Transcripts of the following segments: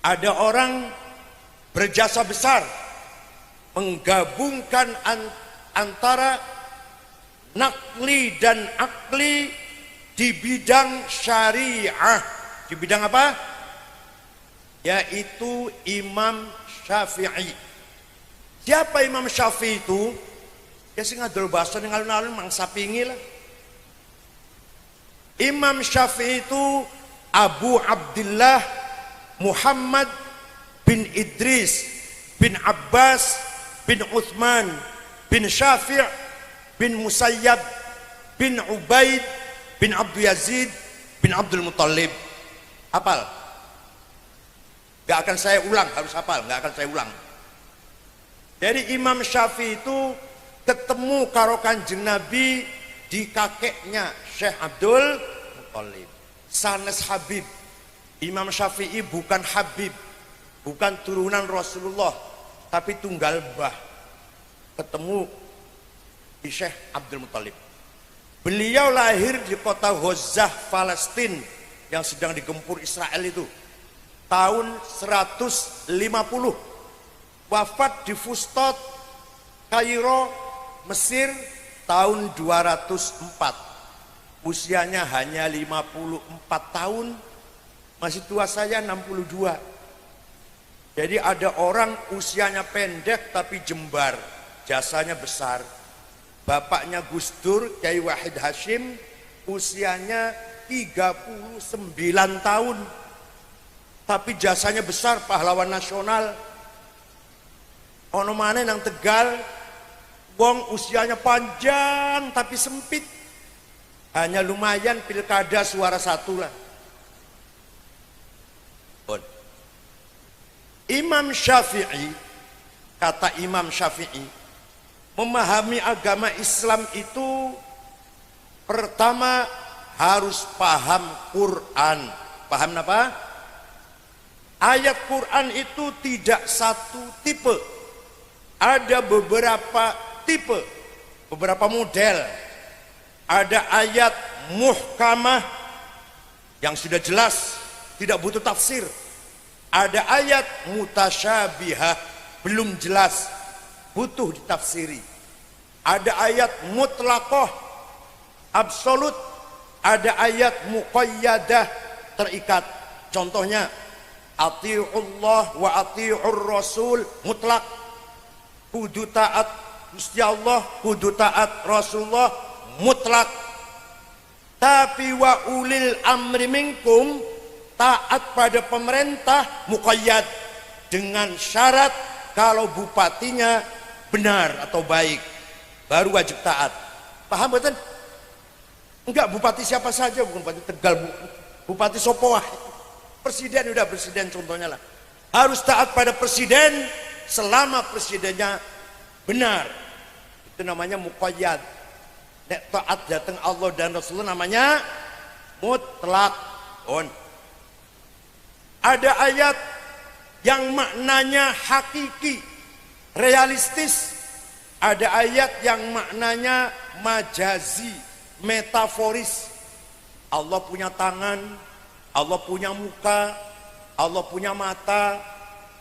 Ada orang berjasa besar menggabungkan antara nakli dan akli di bidang syariah. Di bidang apa? Yaitu Imam Syafi'i. Siapa Imam Syafi'i itu? Ya sing ngadol basa ning alun-alun mangsa pingi lah. Imam Syafi'i itu Abu Abdullah Muhammad bin Idris bin Abbas bin Uthman bin Syafi' bin Musayyab bin Ubaid bin Abdul Yazid bin Abdul Muttalib. Hafal? Gak akan saya ulang, harus hafal, gak akan saya ulang. Jadi Imam Syafi'i itu ketemu karo Kanjeng Nabi di kakeknya Syekh Abdul Muttalib. Sanes Habib. Imam Syafi'i bukan Habib, bukan turunan Rasulullah, tapi tunggal bah. Ketemu di Syekh Abdul Muttalib. Beliau lahir di kota Ghazah, Palestina yang sedang digempur Israel itu. Tahun 150. Wafat di Fustot, Kairo, Mesir tahun 204. Usianya hanya 54 tahun. Masih tua saya 62. Jadi ada orang usianya pendek tapi jembar, jasanya besar. Bapaknya Gus Dur, Kyai Wahid Hashim, usianya 39 tahun. Tapi jasanya besar, pahlawan nasional. Ono maneh nang Tegal, wong usianya panjang tapi sempit. Hanya lumayan pilkada suara satu lah. Imam Syafi'i, kata Imam Syafi'i, memahami agama Islam itu pertama harus paham Quran. Paham apa? Ayat Quran itu tidak satu tipe. Ada beberapa tipe, beberapa model. Ada ayat muhkamah yang sudah jelas, tidak butuh tafsir. Ada ayat mutasyabihah, belum jelas, butuh ditafsiri. Ada ayat mutlaqah, absolut. Ada ayat muqayyadah, terikat. Contohnya ati'ullah wa ati'ur rasul, mutlak. Kudu taat Gusti Allah, kudu taat Rasulullah, mutlak. Tapi wa ulil amri minkum, taat pada pemerintah, muqayyad, dengan syarat kalau bupatinya benar atau baik baru wajib taat. Paham betul? Enggak, bupati siapa saja, bukan bupati Tegal, bupati Sopoah, presiden, udah presiden contohnya lah, harus taat pada presiden selama presidennya benar. Itu namanya muqayyad. Nek taat datang Allah dan Rasulullah namanya mutlak. Ada ayat yang maknanya hakiki, realistis. Ada ayat yang maknanya majazi, metaforis. Allah punya tangan, Allah punya muka, Allah punya mata.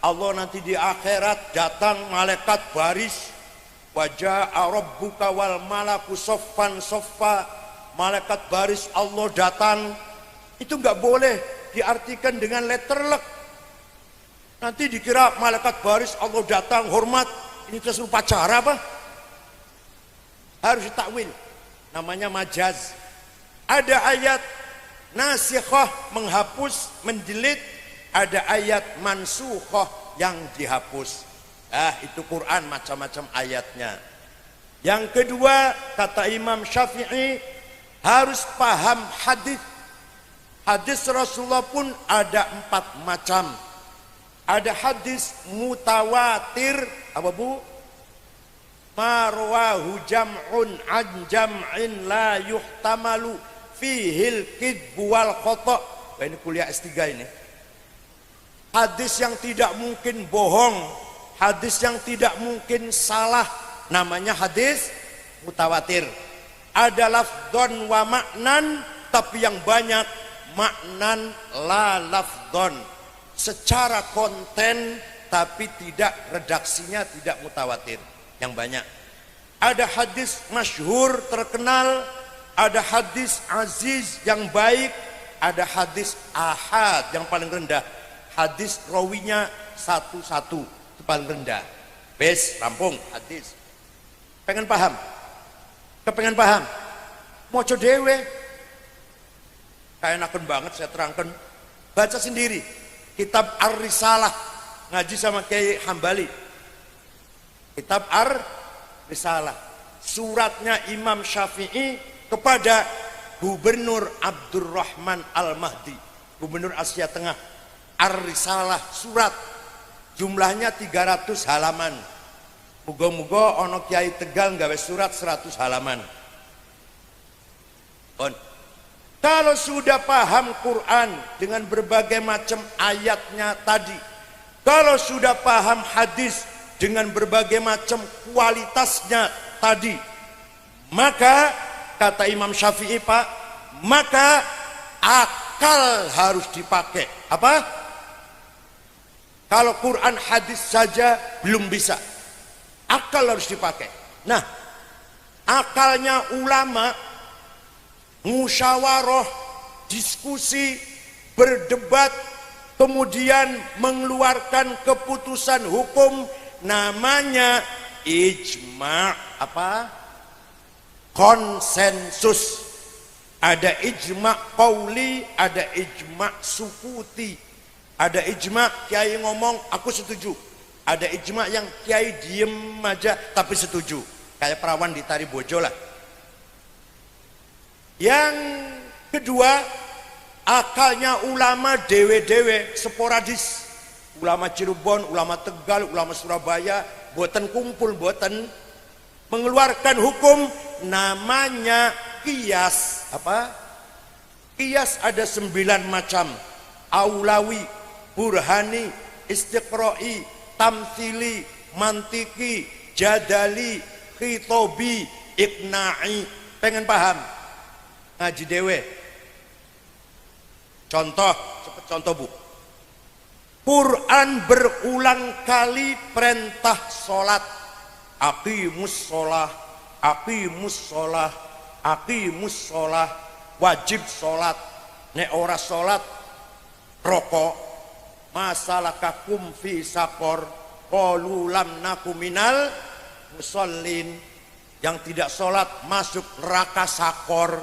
Allah nanti di akhirat datang malaikat baris. Waja'a rabbuka wal malaku soffan soffa. Malaikat baris Allah datang. Itu enggak boleh diartikan dengan letterlek. Nanti dikira malaikat baris Allah datang hormat, ini kesuruh pacara apa? Harus ditakwil. Namanya majaz. Ada ayat nasikhah, menghapus, mendelit. Ada ayat mansukhah, yang dihapus. Itu Quran macam-macam ayatnya. Yang kedua, kata Imam Syafi'i, harus paham hadis. Hadis Rasulullah pun ada 4 macam. Ada hadis mutawatir, apa bu? Marwahu jam'un an jam'in la yuhtamalu fihil kidbu wal khata'. Ini kuliah S3 ini. Hadis yang tidak mungkin bohong, hadis yang tidak mungkin salah, namanya hadis mutawatir. Ada lafdon wa maknan, tapi yang banyak maknan la lafdon. secara konten, tapi tidak redaksinya tidak mutawatir yang banyak. Ada hadis masyhur terkenal, ada hadis aziz yang baik, ada hadis ahad yang paling rendah. Hadis rawinya satu-satu itu paling rendah. Bes, rampung hadis. Pengen paham? Kepengen paham? Moco dewe. Kayak enakan banget saya terangkan. Baca sendiri. Kitab Ar-Risalah. Ngaji sama Kiai Hambali. Kitab Ar-Risalah. Suratnya Imam Syafi'i kepada Gubernur Abdurrahman Al-Mahdi. Gubernur Asia Tengah. Ar-Risalah surat. Jumlahnya 300 halaman. Muga-muga ono Kiai Tegal nggawe surat 100 halaman. Kalau sudah paham Quran dengan berbagai macam ayatnya tadi, kalau sudah paham hadis dengan berbagai macam kualitasnya tadi, maka kata Imam Syafi'i, Pak, maka akal harus dipakai. Apa? Kalau Quran hadis saja belum bisa, akal harus dipakai. Nah, akalnya ulama musyawarah, diskusi, berdebat, kemudian mengeluarkan keputusan hukum, namanya ijma'. Apa? Konsensus. Ada ijma' qauli, ada ijma' sukuti. Ada ijma' kiai ngomong aku setuju. Ada ijma' yang kiai diem aja tapi setuju. Kayak perawan di Tari Bojo lah. Yang kedua, akalnya ulama dewe-dewe sporadis. Ulama Cirebon, ulama Tegal, ulama Surabaya, boten kumpul, boten mengeluarkan hukum, namanya qiyas. Apa? Qiyas ada 9 macam. Aulawi, burhani, istiqra'i, tamthili, mantiki, jadali, khitobi, iqna'i. Pengen paham? Ngaji dewe. Contoh, cepet contoh Bu. Quran berulang kali perintah sholat. Aqimus sholah, aqimus sholah, aqimus sholah. Wajib sholat. Nek ora sholat, rokok. Masalakakum fi sakor. Qalu lam naku minal musallin. Yang tidak sholat masuk neraka sakor.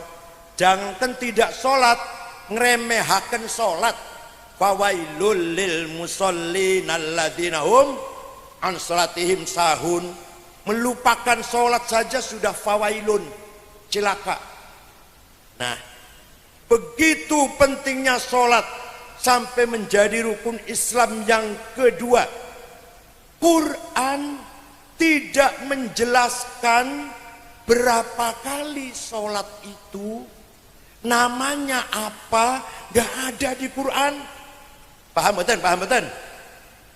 Jangan tidak sholat, ngeremehaken sholat. Fawailul lil musallin alladzina hum an sholatihim sahun. Melupakan sholat saja sudah fawailun, celaka. Nah, begitu pentingnya sholat sampai menjadi rukun Islam yang kedua. Quran tidak menjelaskan berapa kali sholat itu, namanya apa, gak ada di Quran. Paham betul? Paham betul?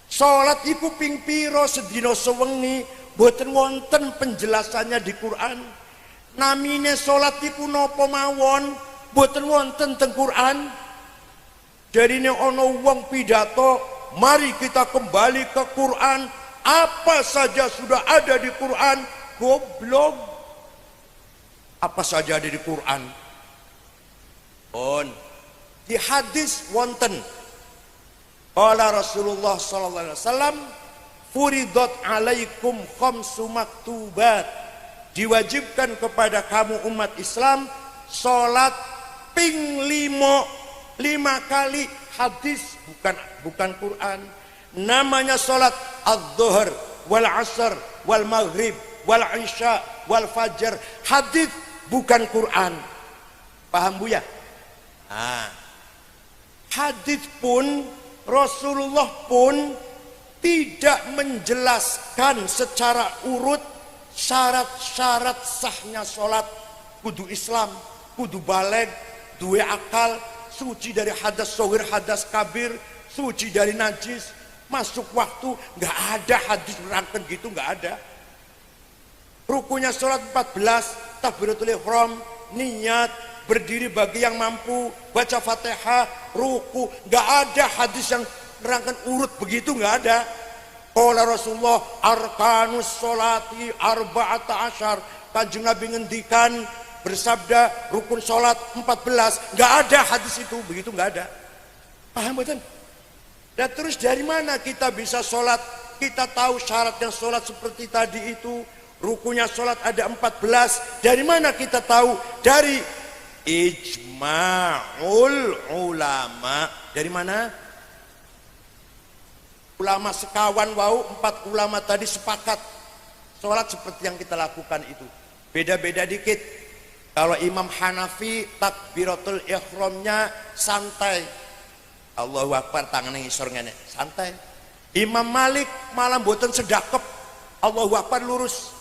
Sholat iku ping piro sedina sewengi, boten wonten penjelasannya di Quran. Namine sholat iku napa mawon, boten wonten teng Quran. Jarine ana wong pidato, mari kita kembali ke Quran. Apa saja sudah ada di Quran. Goblok. Apa saja ada di Quran. Di hadis wonten qala Rasulullah sallallahu alaihi wasallam furidat alaikum khamsu maktubat, diwajibkan kepada kamu umat Islam salat ping 5 kali. Hadis bukan Quran. Namanya salat az-zuhr wal asr wal maghrib wal isya wal fajr. Hadis bukan Quran. Paham Bu ya? Hadis pun Rasulullah pun tidak menjelaskan secara urut syarat-syarat sahnya sholat. Kudu Islam, kudu baligh, duwe akal, suci dari hadas shogir, hadas kabir, suci dari najis, masuk waktu. Nggak ada hadis nerangkan gitu, nggak ada. Rukunya sholat 14, takbiratul ihram, niat, berdiri bagi yang mampu, baca Fatihah, ruku. Nggak ada hadis yang nerangkan urut begitu, nggak ada. Qala Rasulullah arkanus sholati arba'ata asyar. Kanjeng Nabi ngendikan bersabda rukun sholat 14. Nggak ada hadis itu, begitu nggak ada. Paham betul? Dan terus dari mana kita bisa sholat? Kita tahu syaratnya sholat seperti tadi itu. Rukunya sholat ada 14. Dari mana kita tahu? Dari ijma'ul ulama. Dari mana? Ulama sekawan wau, 4 ulama tadi sepakat sholat seperti yang kita lakukan itu. Beda-beda dikit. Kalau Imam Hanafi takbiratul ihramnya santai, Allahu Akbar tangannya ngisor ngene, santai. Imam Malik malah mboten sedakep, Allahu Akbar lurus.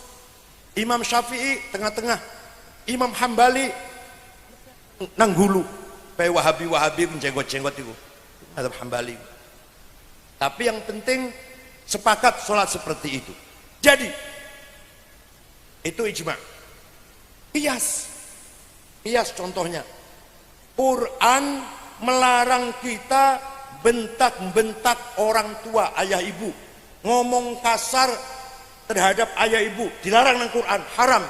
Imam Syafi'i tengah-tengah. Imam Hambali nanggulu. Kayak Wahabi menjenggot-jenggot itu. Imam Hambali. Tapi yang penting sepakat sholat seperti itu. Jadi itu ijma. Qiyas contohnya. Quran melarang kita bentak-bentak orang tua, ayah ibu. Ngomong kasar terhadap ayah ibu dilarang dalam Quran, haram.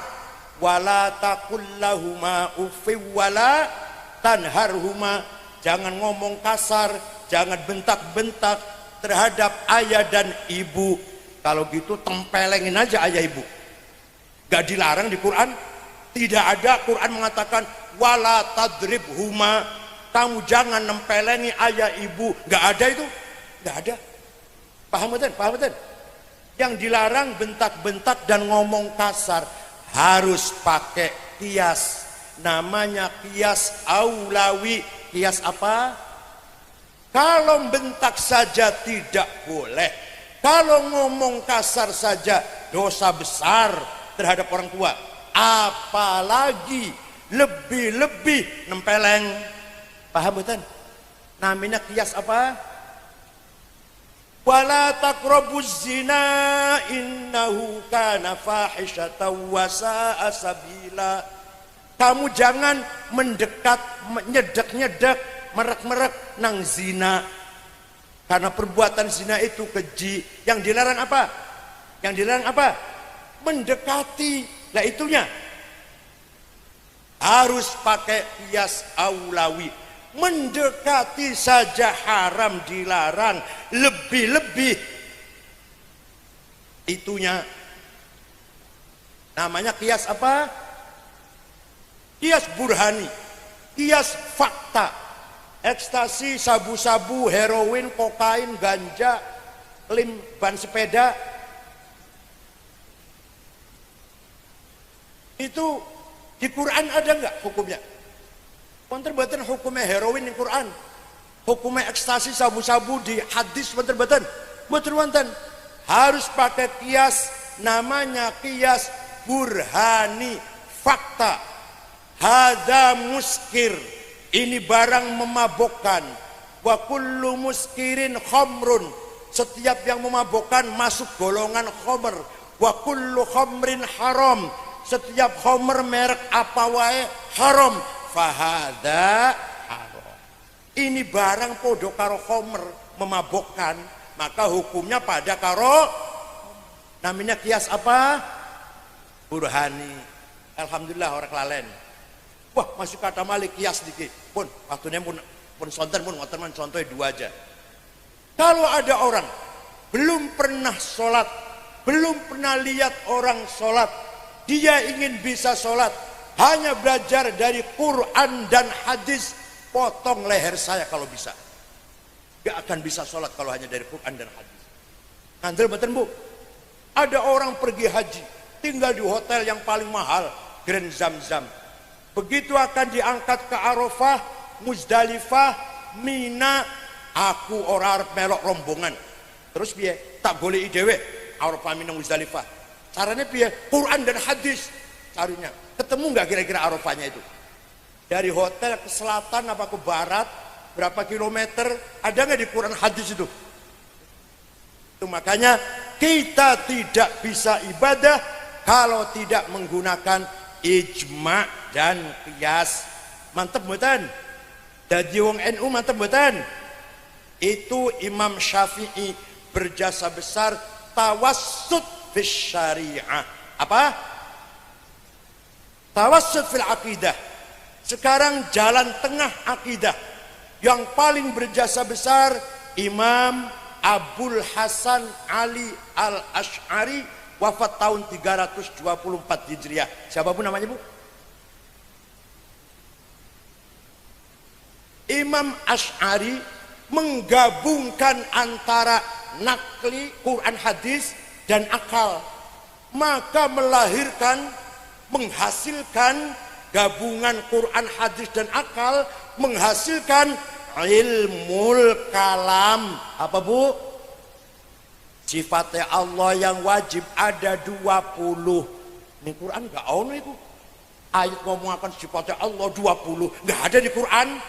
Wala taqul lahuma uffi wala tanharhuma. Jangan ngomong kasar, jangan bentak-bentak terhadap ayah dan ibu. Kalau gitu tempelengin aja ayah ibu. Gak dilarang di Quran. Tidak ada Quran mengatakan wala tadribhuma, kamu jangan nempelengi ayah ibu. Gak ada itu. Gak ada. Paham betul? Paham betul? Yang dilarang bentak-bentak dan ngomong kasar. Harus pakai qiyas. Namanya qiyas aulawi. Qiyas apa? Kalau bentak saja tidak boleh. Kalau ngomong kasar saja dosa besar terhadap orang tua. Apalagi lebih-lebih nempeleng. Paham betul? Namanya qiyas apa? Wala taqrabuz zina innahu kana fahishatan wa sa'a sabila. Kamu jangan mendekat, nyedek-nyedek, merek-merek nang zina. Karena perbuatan zina itu keji. Yang dilarang apa? Yang dilarang apa? Mendekati. Lah itunya harus pakai qiyas aulawi. Mendekati saja haram, dilarang, lebih-lebih itunya namanya qiyas apa? Qiyas burhani, qiyas fakta. Ekstasi, sabu-sabu, heroin, kokain, ganja, lem, ban sepeda, itu di Quran ada nggak hukumnya? Bener-bener hukumnya heroin di Quran, hukumnya ekstasi, sabu-sabu di hadis bener-bener, bener-bener harus pakai qiyas, namanya qiyas burhani, fakta. Hada muskir, ini barang memabokkan. Wa kullu muskirin khamrun, setiap yang memabokkan masuk golongan khamr. Wa kullu khamrin haram, setiap khamr merek apa wae haram. Fahada haram, ini barang podo karo khamr, memabokkan, maka hukumnya pada karo. Namanya qiyas apa? Burhani. Alhamdulillah orang kelalen. Wah, masih kata malik qiyas dikit. Pun waktunya pun sonten pun ngoten contohnya 2 aja. Kalau ada orang belum pernah sholat, belum pernah lihat orang sholat, dia ingin bisa sholat, hanya belajar dari Quran dan hadis, potong leher saya kalau bisa. Gak akan bisa sholat kalau hanya dari Quran dan hadis. Ngandel betul bu? Ada orang pergi haji, tinggal di hotel yang paling mahal, Grand Zamzam. Begitu akan diangkat ke Arafah, Muzdalifah, Mina, aku orang arep melok rombongan. Terus piye? Tak boleh dhewe Arafah, Mina, Muzdalifah. Caranya piye? Quran dan hadis carinya. Ketemu nggak kira-kira Arafahnya itu? Dari hotel ke selatan apa ke barat, berapa kilometer? Ada nggak di Quran hadis itu? Itu makanya kita tidak bisa ibadah kalau tidak menggunakan ijma dan qiyas. Mantep mboten? Dadi wong NU mantep mboten? Itu Imam Syafi'i berjasa besar tawassut fis syariah. Apa? Tawassut fil aqidah. Sekarang jalan tengah akidah. Yang paling berjasa besar Imam Abul Hasan Ali Al-Asy'ari, wafat tahun 324 Hijriah. Siapa bu namanya bu? Imam Asy'ari menggabungkan antara nakli Quran hadis dan akal, maka menghasilkan gabungan Quran hadis dan akal, menghasilkan ilmul kalam. Apa bu? Sifatnya Allah yang wajib ada 20. Ini Quran gak ono itu. Ayat ngomong akan sifatnya Allah 20, gak ada di Quran.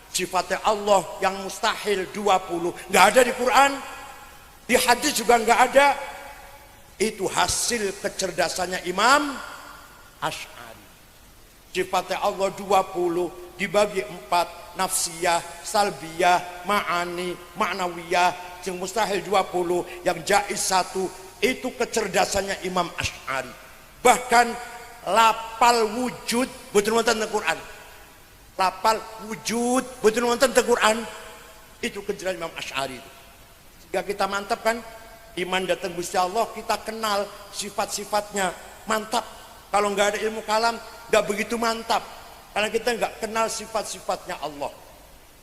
Sifatnya Allah yang mustahil 20, gak ada di Quran. Di hadis juga gak ada. Itu hasil kecerdasannya Imam Asy'ari. Sifatnya Allah 20 dibagi 4, nafsiyah, salbiyah, ma'ani, ma'nawiyah. Yang mustahil 20, yang jaiz 1. Itu kecerdasannya Imam Asy'ari. Bahkan lapal wujud betul wonten Quran. Lapal wujud betul wonten Quran. Itu kecerdasan Imam Asy'ari. Sehingga kita mantap kan, iman datang Gusti Allah, kita kenal sifat-sifatnya, mantap. Kalau nggak ada ilmu kalam nggak begitu mantap, karena kita nggak kenal sifat-sifatnya Allah.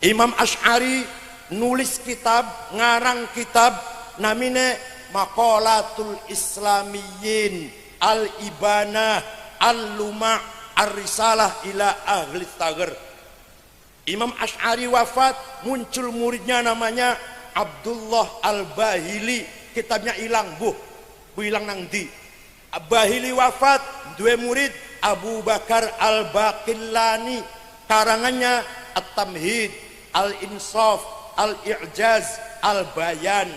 Imam Asy'ari nulis kitab, ngarang kitab namine Maqalatul Islamiyyin Al-Ibanah Al-Luma' Ar-Risalah ila Ahli Taghr. Imam Asy'ari wafat, muncul muridnya namanya Abdullah Al-Bahili. Kitabnya hilang bu hilang nang di. Bahili wafat, dua murid Abu Bakar Al-Baqillani, karangannya At-Tamhid, Al-Insaf, Al-I'jaz, Al-Bayan.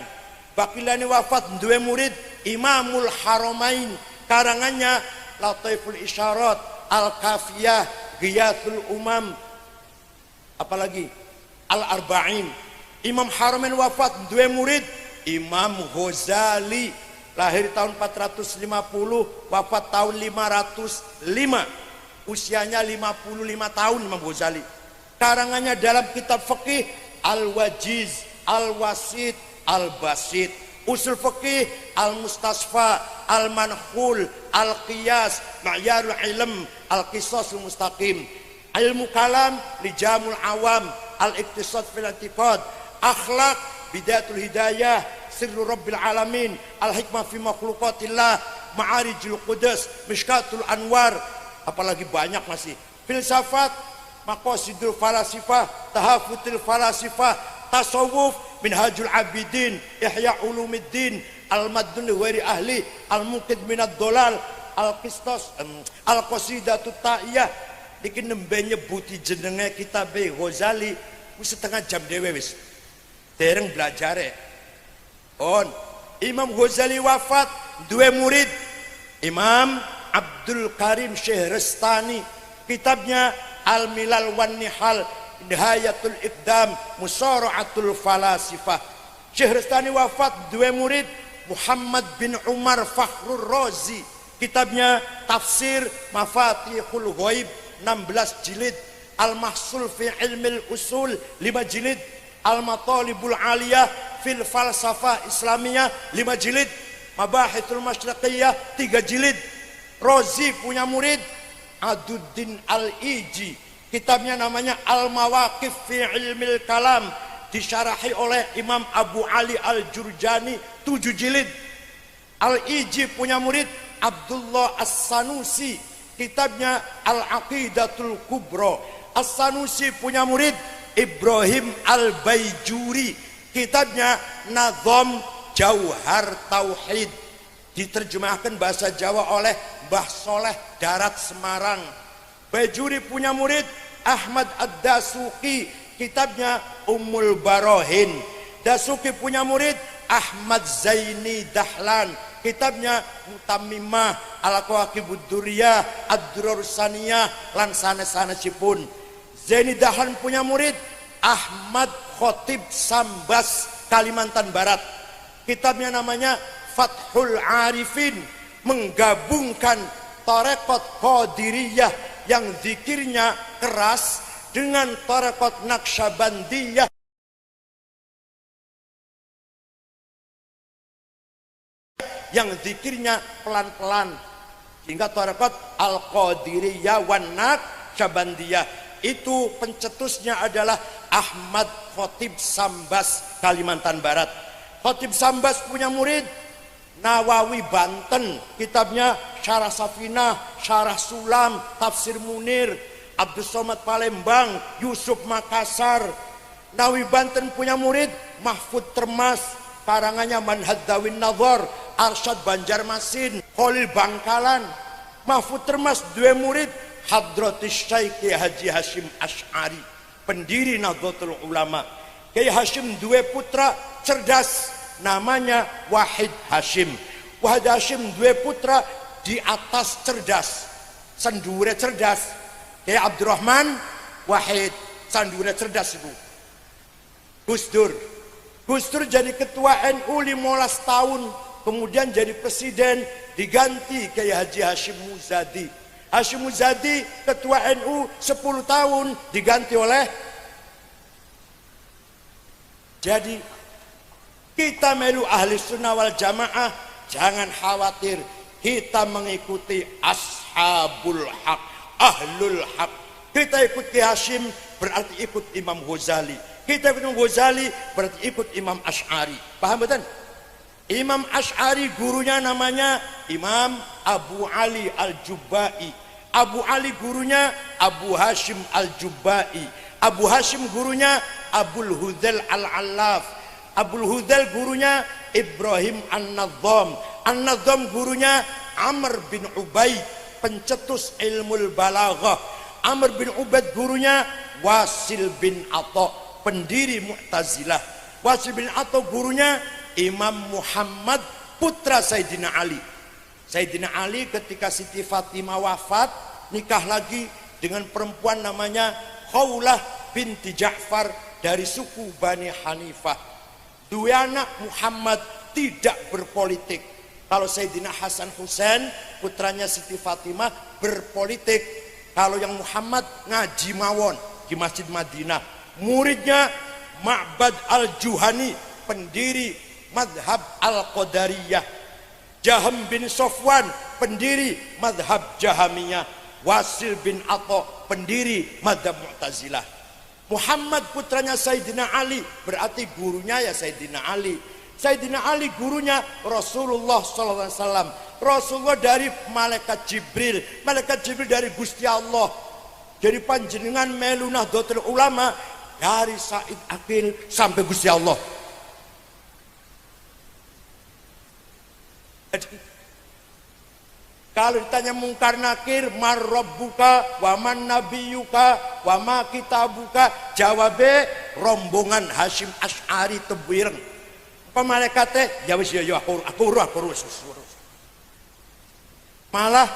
Baqillani wafat, dua murid Imamul Haramain, karangannya Lataiful Isyarat, Al-Kafiyah, Ghiyathul Umam, apalagi Al-Arba'in. Imam Haramain wafat, dua murid Imam Ghazali, lahir tahun 450, wafat tahun 505. Usianya 55 tahun Imam Ghazali. Karangannya dalam kitab fikih Al-Wajiz, Al-Wasit, Al-Basit. Usul fikih Al-Mustasfa, Al-Manhul, Al-Qiyas, Ma'yarul Ilm, Al-Qisasul Mustaqim. Ilmu kalam Lijamul Awam, Al-Iqtisad fil I'tiqad, Akhlaq, Bidayatul Hidayah, Sirru Rabbil Alamin, Al-Hikmah fi Makhluqatillah, Ma'arijul Qudus, Mishkatul Anwar, apalagi banyak masih. Filsafat, Maqasidul Falasifah, Tahafutul Falasifah, Tasawuf, Minhajul Abidin, Ihya Ulumuddin, Al-Maddun Wari Ahli, Al-Muqid Minad Dolal, Al-Qistas, Al-Qasidatut Ta'iyah. Iki nembe nyebuti jenenge kitabe Ghazali wis setengah jam dhewe wis. Dereng belajare. On Imam Ghazali wafat, dua murid Imam Abdul Karim Syehrastani, kitabnya Al-Milal wan Nihal, Nihayatul Iqdam, Musara'atul Falasifah. Syehrastani wafat, dua murid Muhammad bin Umar Fakhrur Razi, kitabnya Tafsir Mafatihul Ghaib, 16 jilid. Al-Mahsul fi Ilmil Usul, 5 jilid. Al-Matalibul Aliyah fil Falsafah Islamiyah, 5 jilid. Mabahithul Masyriqiyah, 3 jilid. Razi punya murid Aduddin Al-Iji, kitabnya namanya Al-Mawaqif fi Ilmil Kalam, disyarahi oleh Imam Abu Ali Al-Jurjani, 7 jilid. Al-Iji punya murid Abdullah As-Sanusi, kitabnya Al-Aqidatul Kubra. As-Sanusi punya murid Ibrahim Al-Baijuri, kitabnya Nazam Jauhar Tauhid, diterjemahkan bahasa Jawa oleh Mbah Soleh Darat Semarang. Baijuri punya murid Ahmad Ad-Dasuki, kitabnya Ummul Barohin. Dasuki punya murid Ahmad Zaini Dahlan, kitabnya Mutammimah, Al-Qawaqibud Duriyah, Ad-Durrus Saniyah, lan sanes-sanesipun. Zaini Dahlan punya murid Ahmad Khotib Sambas, Kalimantan Barat. Kitabnya namanya Fathul Arifin, menggabungkan tarekat Qadiriyah yang zikirnya keras dengan tarekat Naqsyabandiyah yang zikirnya pelan-pelan, sehingga tarekat Al-Qadiriyah wan Naqsyabandiyah itu pencetusnya adalah Ahmad Khotib Sambas, Kalimantan Barat. Khotib Sambas punya murid Nawawi Banten, kitabnya Syarah Safinah, Syarah Sulam, Tafsir Munir. Abdus Somad Palembang, Yusuf Makassar. Nawawi Banten punya murid Mahfud Termas, karangannya Manhadawin Nadhar, Arsyad Banjarmasin, Khalil Bangkalan. Mahfud Termas dua murid Hadratis Syaikh Haji Hashim Asy'ari, pendiri Nahdlatul Ulama. Kiai Hashim dua putra cerdas, namanya Wahid Hashim. Wahid Hashim dua putra di atas cerdas, sandure cerdas. Kiai Abdurrahman Wahid, sandure cerdas itu. Gus Dur. Gus Dur jadi ketua NU 15 tahun, kemudian jadi presiden, diganti Kiai Haji Hashim Muzadi. Hashim Muzadi ketua NU 10 tahun, diganti oleh. Jadi kita melu ahli sunnah wal jamaah, jangan khawatir, kita mengikuti ashabul haq, ahlul haq. Kita ikut Kiai Hashim berarti ikut Imam Ghazali, kita ikut Imam Ghazali berarti ikut Imam Asy'ari. Paham betul? Imam Asy'ari gurunya namanya Imam Abu Ali Al-Jubba'i. Abu Ali gurunya Abu Hashim Al-Jubba'i. Abu Hashim gurunya Abul Hudzail Al-Allaf. Abul Hudzail gurunya Ibrahim An-Nadham. An-Nadham gurunya Amr bin Ubaid, pencetus ilmul balaghah. Amr bin Ubaid gurunya Wasil bin Atha, pendiri Mu'tazilah. Wasil bin Atha gurunya Imam Muhammad, putra Sayyidina Ali. Sayyidina Ali ketika Siti Fatimah wafat, nikah lagi dengan perempuan namanya Khawlah binti Ja'far dari suku Bani Hanifah. Dua anak Muhammad tidak berpolitik. Kalau Sayyidina Hasan Husain putranya Siti Fatimah berpolitik. Kalau yang Muhammad ngaji mawon di Masjid Madinah. Muridnya Ma'bad Al-Juhani, pendiri madhab Al-Qadariyah. Jaham bin Sofwan, pendiri madhab Jahamiyah. Wasil bin Atha, pendiri madhab Mu'tazilah. Muhammad putranya Sayyidina Ali, berarti gurunya ya Sayyidina Ali. Sayyidina Ali gurunya Rasulullah SAW. Rasulullah dari malaikat Jibril, malaikat Jibril dari Gusti Allah. Jadi panjenengan melu Nahdlatul Ulama dari Said Akil sampai Gusti Allah. Kalau ditanya mungkar nakir, man rabbuka wa man nabiyuka wa ma kitabuka, jawabe rombongan Hashim Asy'ari tebireng. Apa malaikate? Ya wis ya aku urus. Malah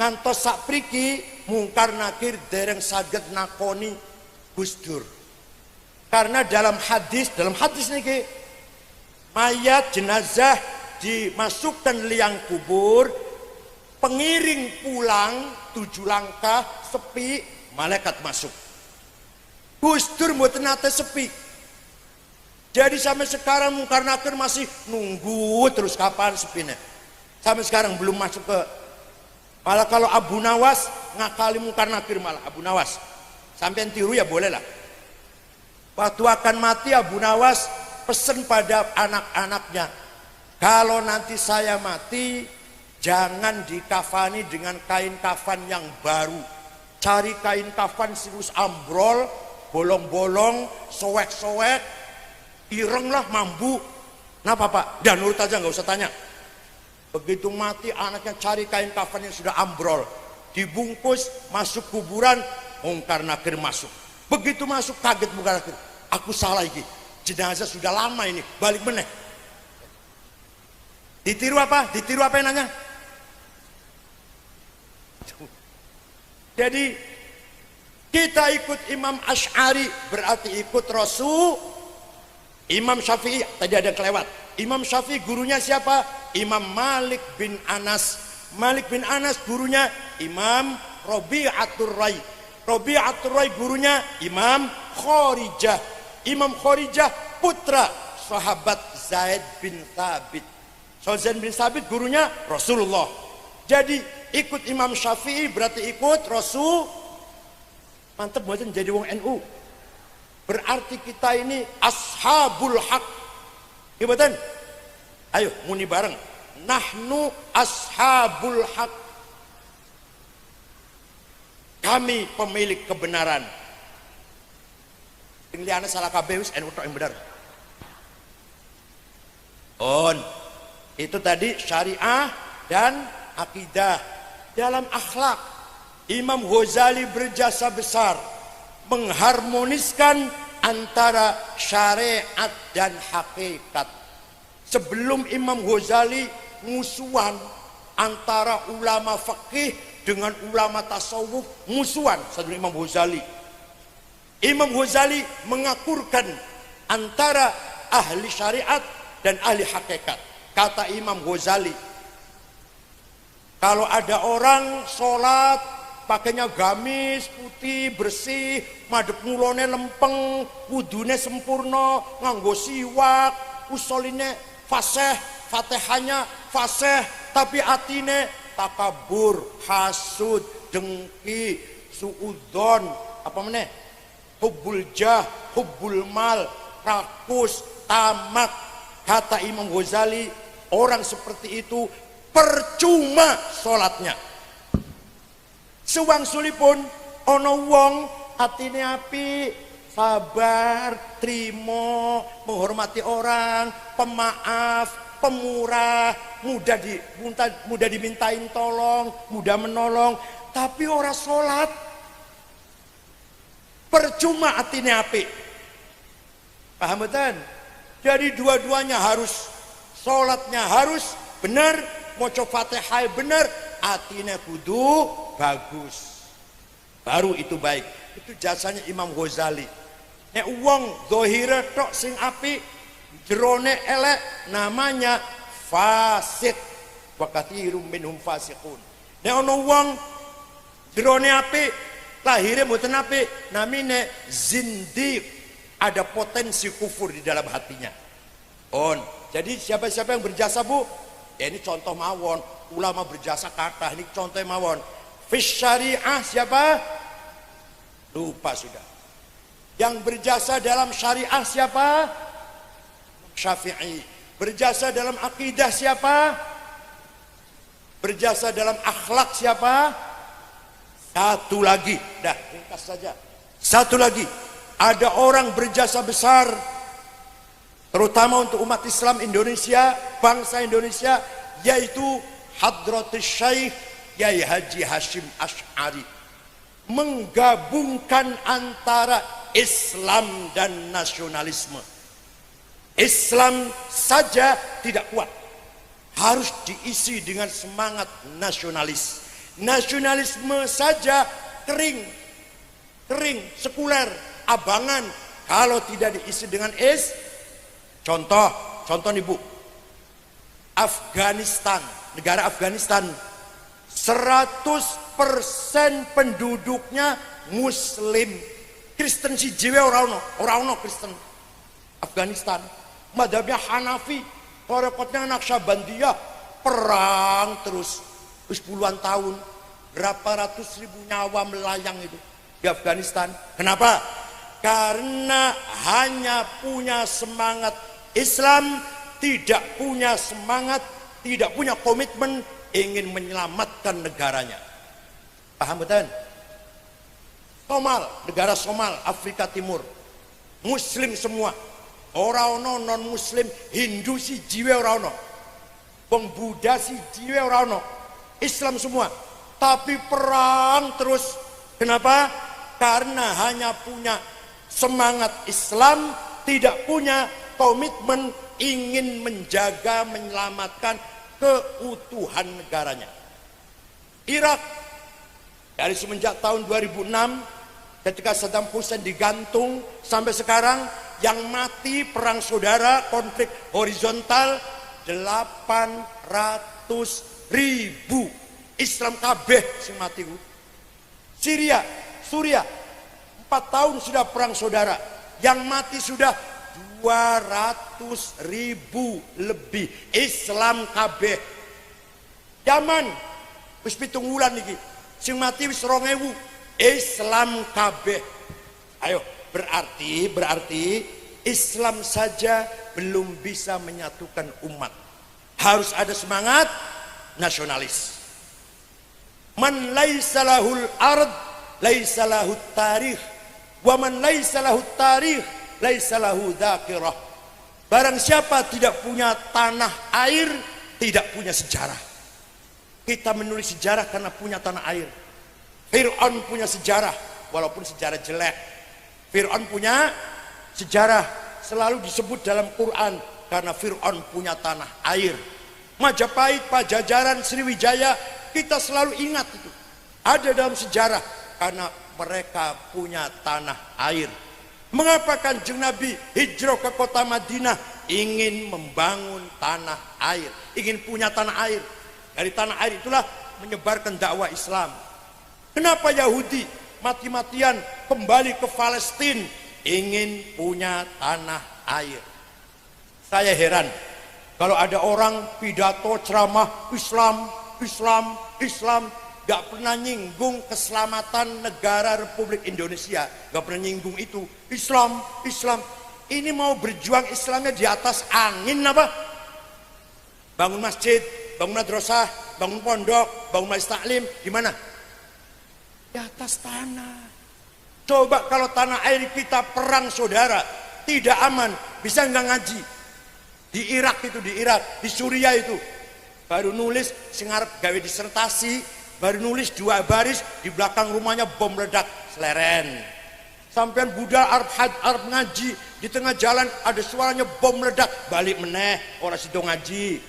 ngantos sapriki mungkar nakir dereng saged nakoni Gus Dur. Karena dalam hadis niki mayat jenazah dimasukkan liang kubur, pengiring pulang 7 langkah sepi, malaikat masuk. Gus Dur mboten nate sepi. Jadi sampai sekarang mungkar nakir masih nunggu terus kapan sepine. Sampai sekarang belum masuk ke. Malah kalau Abu Nawas ngakali mungkar nakir, malah Abu Nawas sampean tiru ya boleh lah. Waktu akan mati Abu Nawas pesen pada anak-anaknya, kalau nanti saya mati jangan dikafani dengan kain kafan yang baru. Cari kain kafan sirus ambrol, bolong-bolong, sowek-sowek, ireng lah, mambu. Kenapa Pak? Dan nurut aja, nggak usah tanya. Begitu mati anaknya cari kain kafan yang sudah ambrol, dibungkus, masuk kuburan, mungkar nakir masuk. Begitu masuk kaget mungkar nakir, aku salah iki, jenazah sudah lama ini, balik meneh. Ditiru apa? Ditiru apa yang nanya? Jadi Kita ikut Imam Asy'ari berarti ikut Rasul. Imam Syafi'i tadi ada kelewat. Imam Syafi'i gurunya siapa? Imam Malik bin Anas. Malik bin Anas gurunya Imam Rabi'atul Rai. Rabi'atul Rai gurunya Imam Khorijah. Imam Khorijah putra sahabat Zaid bin Thabit. So Zaid bin Thabit gurunya Rasulullah. Jadi ikut Imam Syafi'i berarti ikut Rasul. Mantep buatan jadi wong NU. Berarti kita ini ashabul haq. Ibatan. Ayo muni bareng. Nahnu ashabul haq. Kami pemilik kebenaran. Tinggal salah kabeh wis NU tok yang benar. Itu tadi syariah dan akidah. Dalam akhlak Imam Ghazali berjasa besar mengharmoniskan antara syariat dan hakikat. Sebelum Imam Ghazali musuhan antara ulama fikih dengan ulama tasawuf, musuhan sebelum Imam Ghazali. Imam Ghazali mengakurkan antara ahli syariat dan ahli hakikat. Kata Imam Ghazali, kalau ada orang sholat pakainya gamis putih bersih, madhep ngulone lempeng, wudune sempurna, nganggo siwak, usoline fasih, fatihahnya fasih, tapi atine takabur, hasud, dengki, suudzon, apa meneh? Hubbul jah, hubbul mal, rakus, tamak. Kata Imam Ghazali, orang seperti itu percuma sholatnya. Sewangsulipun ana wong atine apik, sabar, trimo, menghormati orang, pemaaf, pemurah, mudah dimintain tolong, mudah menolong, tapi ora salat. Percuma atine apik. Paham betul? Jadi dua-duanya harus, salatnya harus benar, maca Fatihah benar, atine kudu bagus, baru itu baik. Itu jasanya Imam Ghazali. Nek wong zahire tok sing apik, jerone elek, namanya fasik. Wa katsirum minhum fasiqun. Nek ana wong jerone apik, lahire mboten apik, namine zindiq. Ada potensi kufur di dalam hatinya. Jadi siapa-siapa yang berjasa, Bu? Ya ini contoh mawon, ulama berjasa kata, ini contoh mawon. Fis syariah siapa? Lupa sudah. Yang berjasa dalam syariah siapa? Syafi'i. Berjasa dalam akidah siapa? Berjasa dalam akhlak siapa? Satu lagi, dah ringkas saja. Satu lagi, ada orang berjasa besar, terutama untuk umat Islam Indonesia, bangsa Indonesia, yaitu Hadratus Syekh Yai Haji Hashim Asy'ari. Menggabungkan antara Islam dan nasionalisme. Islam saja tidak kuat, harus diisi dengan semangat nasionalis. Nasionalisme saja kering, sekuler, abangan, kalau tidak diisi dengan contoh nih Bu, Afghanistan, negara Afghanistan 100% penduduknya Muslim. Kristen si jiwe orang no Kristen. Afghanistan madhabnya Hanafi, tarekatnya Naqsyabandiyah, perang terus puluhan tahun, berapa ratus ribu nyawa melayang itu di Afghanistan. Kenapa? Karena hanya punya semangat Islam, tidak punya semangat, tidak punya komitmen ingin menyelamatkan negaranya. Paham betul? Somal, negara Somal, Afrika Timur, Muslim semua. Orang non Muslim, Hindu si jiwe orang no, Bang Buddha si jiwe orang no, Islam semua. Tapi perang terus. Kenapa? Karena hanya punya semangat Islam, tidak punya komitmen ingin menjaga, menyelamatkan keutuhan negaranya. Irak dari semenjak tahun 2006 Ketika Saddam Hussein digantung sampai sekarang, yang mati perang saudara konflik horizontal 800.000 Islam kabeh sing mati. Suriah 4 tahun sudah perang saudara, yang mati sudah 200.000 lebih Islam kabeh. Yaman wis 7 wulan iki sing mati wis 2.000 Islam kabeh. Ayo, berarti Islam saja belum bisa menyatukan umat. Harus ada semangat nasionalis. Man laisa lahul ard laisa lahut tarikh, wa man laisa lahut tarikh laisa lahu dzakirah. Barang siapa tidak punya tanah air, tidak punya sejarah. Kita menulis sejarah karena punya tanah air. Fir'aun punya sejarah, walaupun sejarah jelek. Fir'aun punya sejarah, selalu disebut dalam Quran karena Fir'aun punya tanah air. Majapahit, Pajajaran, Sriwijaya, kita selalu ingat itu. Ada dalam sejarah karena mereka punya tanah air. Mengapa Kanjeng Nabi hijrah ke kota Madinah? Ingin membangun tanah air, ingin punya tanah air. Dari tanah air itulah menyebarkan dakwah Islam. Kenapa Yahudi mati-matian kembali ke Palestina? Ingin punya tanah air. Saya heran kalau ada orang pidato ceramah Islam, gak pernah nyinggung keselamatan negara Republik Indonesia, gak pernah nyinggung itu. Islam. Ini mau berjuang Islamnya di atas angin apa? Bangun masjid, bangun madrasah, bangun pondok, bangun majelis taklim, di mana? Di atas tanah. Coba kalau tanah air kita perang saudara, tidak aman, bisa nggak ngaji? Di Irak itu, di Suriah itu, baru nulis singarep gawe disertasi, baru nulis 2 baris, di belakang rumahnya bom meledak, seleren. Sampean Buddha Arab ngaji, di tengah jalan ada suaranya bom meledak, balik meneh, orang sido ngaji.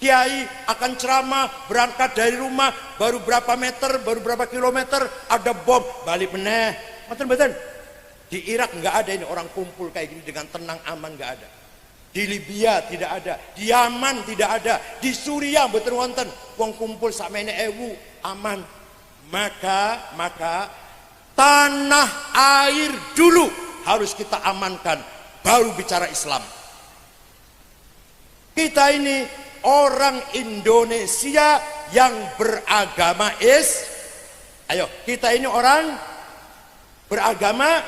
Kiai akan ceramah, berangkat dari rumah, baru berapa meter, baru berapa kilometer, ada bom, balik meneh. Betul. Di Irak nggak ada ini orang kumpul kayak gini dengan tenang aman, nggak ada. Di Libya tidak ada, di Yaman tidak ada, di Suriah betul wonten wong kumpul sakmene ewu aman. Maka tanah air dulu harus kita amankan, baru bicara Islam. Kita ini orang Indonesia yang beragama ayo, kita ini orang beragama,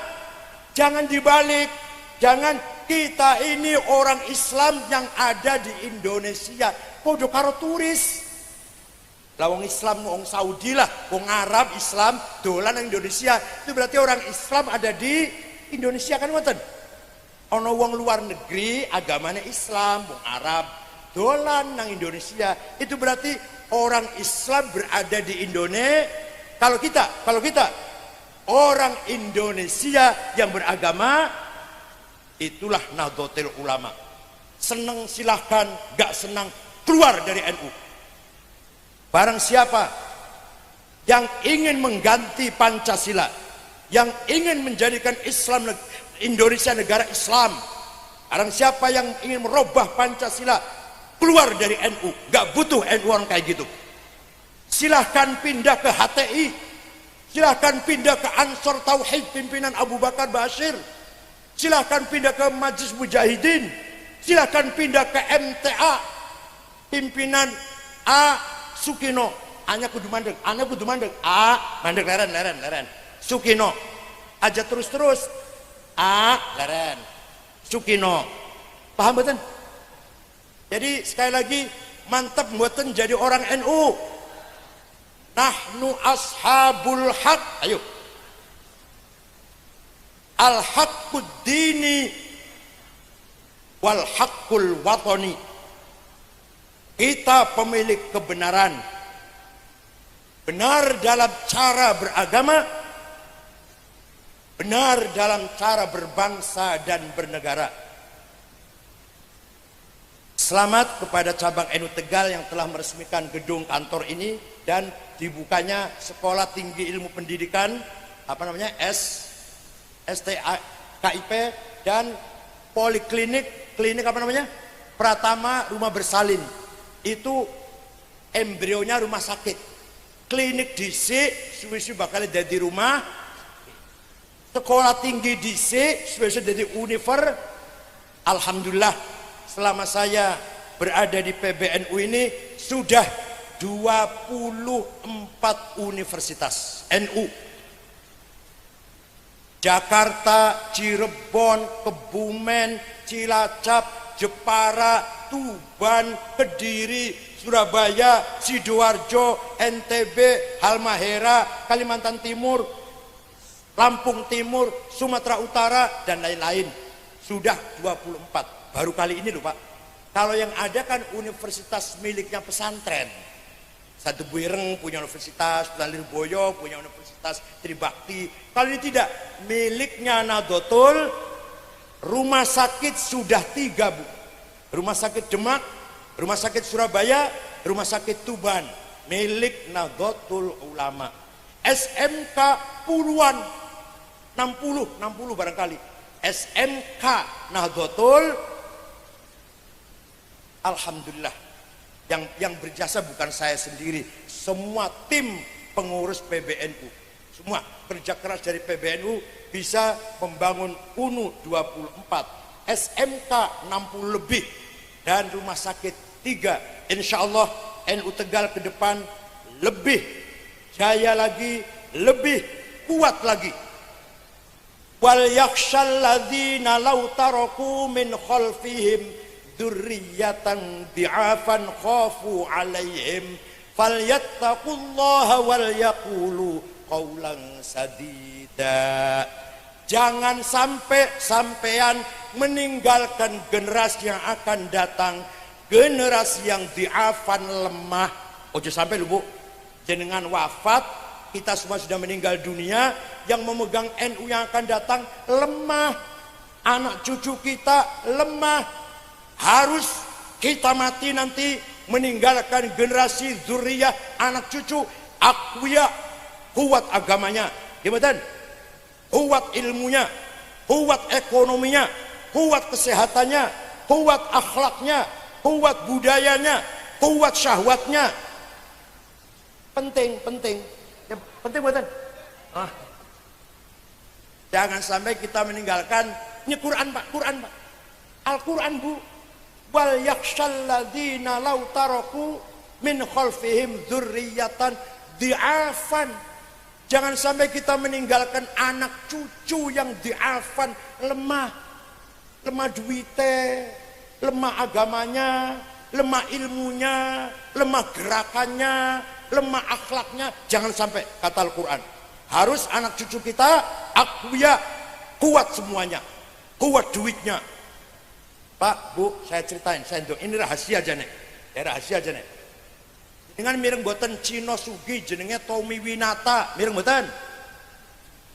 jangan dibalik, jangan. Kita ini orang Islam yang ada di Indonesia, podo karo turis. Lah wong Islam, wong Saudi lah, wong Arab Islam dolan nang Indonesia, itu berarti orang Islam ada di Indonesia kan ngoten. Ono wong luar negeri agamanya Islam, wong Arab dolan nang Indonesia, itu berarti orang Islam berada di Indonesia. Kalau kita orang Indonesia yang beragama, itulah Nahdlatul Ulama. Senang silahkan, gak senang keluar dari NU. Barang siapa yang ingin mengganti Pancasila, yang ingin menjadikan Islam Indonesia negara Islam, barang siapa yang ingin merubah Pancasila, keluar dari NU. Gak butuh NU orang kayak gitu. Silahkan pindah ke HTI, silahkan pindah ke Ansor Tauhid pimpinan Abu Bakar Bashir, silahkan pindah ke Majlis Mujahidin, silahkan pindah ke MTA pimpinan A Sukino. Anya kudu mandek, A mandek leren Sukino aja terus A leren Sukino. Paham betul? Jadi sekali lagi mantap mboten jadi orang NU. Nahnu ashabul haq. Ayo. Al haqqud dini wal haqqul watani. Kita pemilik kebenaran. Benar dalam cara beragama, benar dalam cara berbangsa dan bernegara. Selamat kepada cabang NU Tegal yang telah meresmikan gedung kantor ini dan dibukanya Sekolah Tinggi Ilmu Pendidikan apa namanya STA KIP dan klinik apa namanya Pratama rumah bersalin itu embrionya rumah sakit, klinik dhisik suwi-suwi bakal jadi rumah, sekolah tinggi dhisik suwi-suwi jadi univer. Alhamdulillah selama saya berada di PBNU ini sudah 24 universitas NU. Jakarta, Cirebon, Kebumen, Cilacap, Jepara, Tuban, Kediri, Surabaya, Sidoarjo, NTB, Halmahera, Kalimantan Timur, Lampung Timur, Sumatera Utara, dan lain-lain. Sudah 24. Baru kali ini loh Pak. Kalau yang ada kan universitas miliknya pesantren. Satu Buireng punya universitas, Lirboyo punya universitas Tribakti. Kalau ini tidak, miliknya Nahdlatul. Rumah sakit sudah 3 Bu. Rumah sakit Demak, rumah sakit Surabaya, rumah sakit Tuban, milik Nahdlatul Ulama. SMK puluhan, 60 barangkali. SMK Nahdlatul, alhamdulillah. Yang berjasa bukan saya sendiri, semua tim pengurus PBNU, semua kerja keras dari PBNU bisa membangun UNU 24, SMK 60 lebih, dan rumah sakit 3. Insya Allah NU Tegal ke depan lebih jaya lagi, lebih kuat lagi. Wal yakhshal ladzina law taraku min khalfihim dzurriyyatan di'afan khafu 'alaihim falyattaqullaha wal yaqulu qaulan sadida. Jangan sampai sampean meninggalkan generasi yang akan datang, generasi yang di'afan lemah. Ojo sampai lu Bu, jenengan wafat, kita semua sudah meninggal dunia, yang memegang NU yang akan datang lemah, anak cucu kita lemah. Harus kita mati nanti meninggalkan generasi zuriyah, anak cucu aqwiya, kuat agamanya, gimana? Kuat ilmunya, kuat ekonominya, kuat kesehatannya, kuat akhlaknya, kuat budayanya, kuat syahwatnya. Penting buatan. Jangan sampai kita meninggalkan ini Quran Pak, Al-Quran Bu. Wal yakhshal ladzina law taraku min khalfihim dzurriyyatan di'afan. Jangan sampai kita meninggalkan anak cucu yang di'afan, lemah duite, lemah agamanya, lemah ilmunya, lemah gerakannya, lemah akhlaknya. Jangan sampai, kata Al-Quran. Harus anak cucu kita aqwiya, kuat semuanya, kuat duitnya. Pak, Bu, saya ceritain, ini rahasia aja nih. Rahasia aja nih. Dengan mireng boten Cino Sugi jenenge Tommy Winata, mireng boten.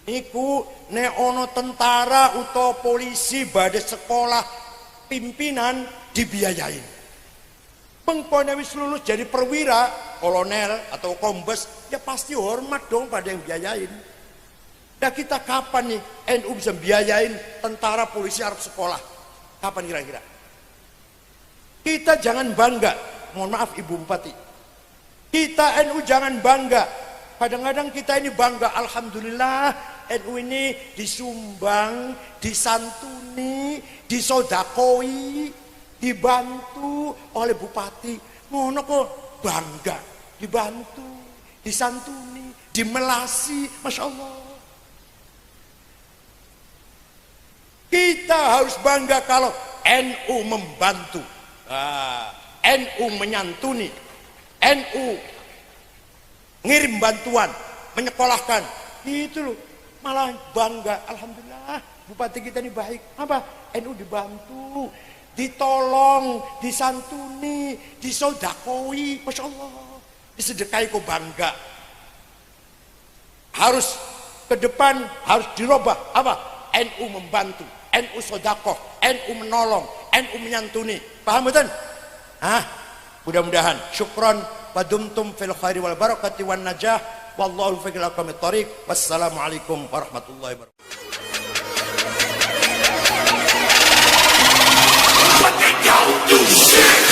Niku nek ono tentara utawa polisi badhe sekolah pimpinan dibiayain. Pengpone wis lulus jadi perwira, kolonel atau kombes, ya pasti hormat dong pada yang biayain. Nah kita kapan nih NU bisa biayain tentara polisi Arab sekolah? Kapan kira-kira? Kita jangan bangga, mohon maaf Ibu Bupati. Kita NU jangan bangga. Kadang-kadang kita ini bangga, alhamdulillah NU ini disumbang, disantuni, disodakoi, dibantu oleh Bupati. Ngono kok bangga, dibantu, disantuni, dimelasi, Masya Allah. Kita harus bangga kalau NU membantu, NU menyantuni, NU ngirim bantuan, menyekolahkan. Itu loh, malah bangga. Alhamdulillah, Bupati kita ini baik. Apa? NU dibantu, ditolong, disantuni, disodakoi. Masya Allah, disedekahi kok bangga. Harus ke depan, harus dirubah. Apa? NU membantu, NU sodakoh, NU menolong, NU menyantuni. Paham betul? Mudah-mudahan. Syukron wa dumtum fil khairi wal barakati wan najah. Wallahu fi aqwamit thoriq. Wassalamualaikum warahmatullahi wabarakatuh. What they don't do shit.